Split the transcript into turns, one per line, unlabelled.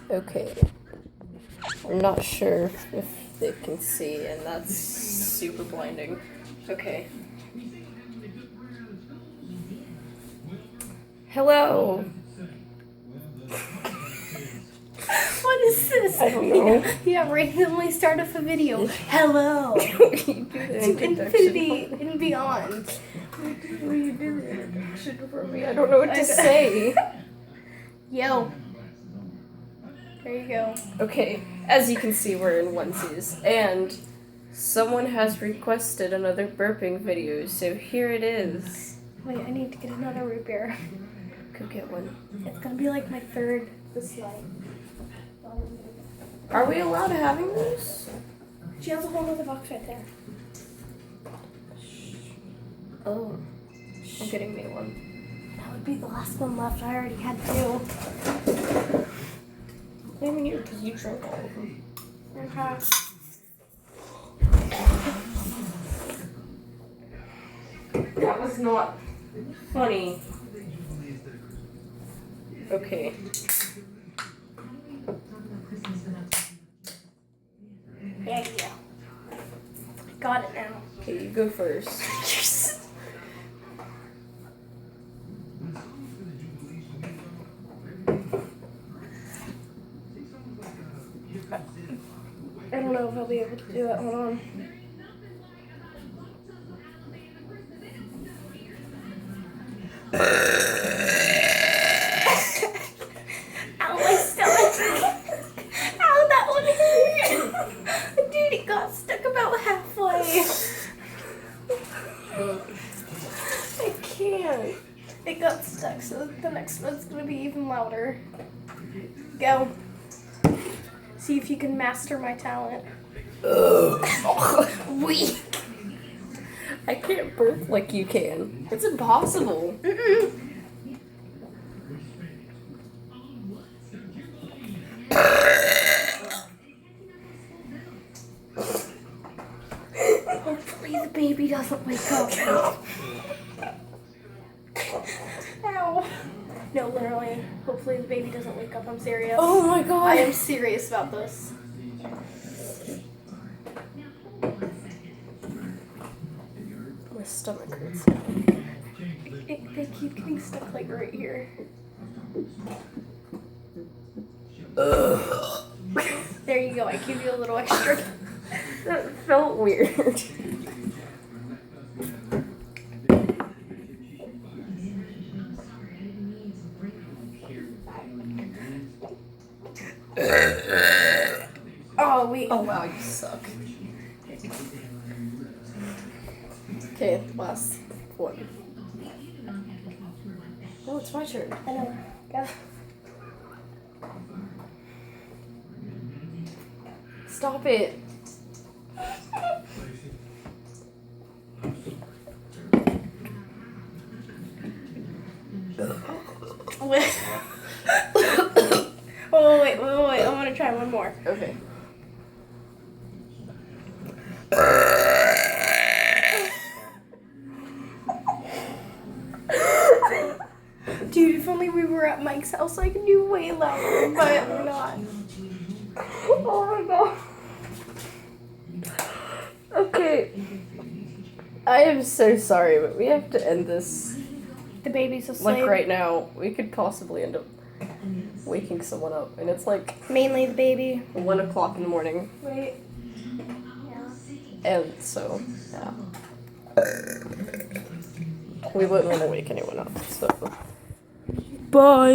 Okay. I'm not sure if they can see, and that's super blinding. Okay. Hello.
What is this?
I don't know.
Yeah, randomly start up a video. Hello. To infinity and beyond.
Will you do the introduction for me? I don't know what to say.
Yo. There you go.
Okay, as you can see, we're in onesies, and someone has requested another burping video, so here it is.
Wait, I need to get another root beer.
Go get one.
It's gonna be like my third this night.
Are we allowed having this?
She has a whole other box right there.
Oh, I'm getting me one.
That would be the last one left. I already had two.
I mean, you drink all of them.
Okay.
That was not funny. Okay.
There you go. Got it now.
Okay, you go first.
Yes. I don't know if I'll be able to do it. Hold on. Ow, my stomach. Ow, that one hurt. Dude, it got stuck about halfway.
I can't.
It got stuck, so the next one's gonna be even louder. Go. See if you can master my talent.
Weak. I can't burp like you can. It's impossible.
Hopefully the baby doesn't wake up. Ow. No, literally. Hopefully the baby doesn't wake up. I'm serious.
Oh my god.
I am serious about this.
My stomach hurts.
They keep getting stuck like right here. There you go. I give you a little extra.
That felt weird.
Oh, wait.
Oh wow, you suck. Okay, last one. Oh, it's my turn.
I know. Go.
Stop it.
Oh, wait. I want to try one more.
Okay.
Dude, if only we were at Mike's house, I could do way louder, but we're not.
Oh my god. Okay. I am so sorry, but we have to end this.
The baby's asleep.
Like right now, we could possibly end up waking someone up, and it's like
Mainly the baby.
1 o'clock in the morning,
Wait. Yeah.
and so yeah, we wouldn't want to wake anyone up. So bye.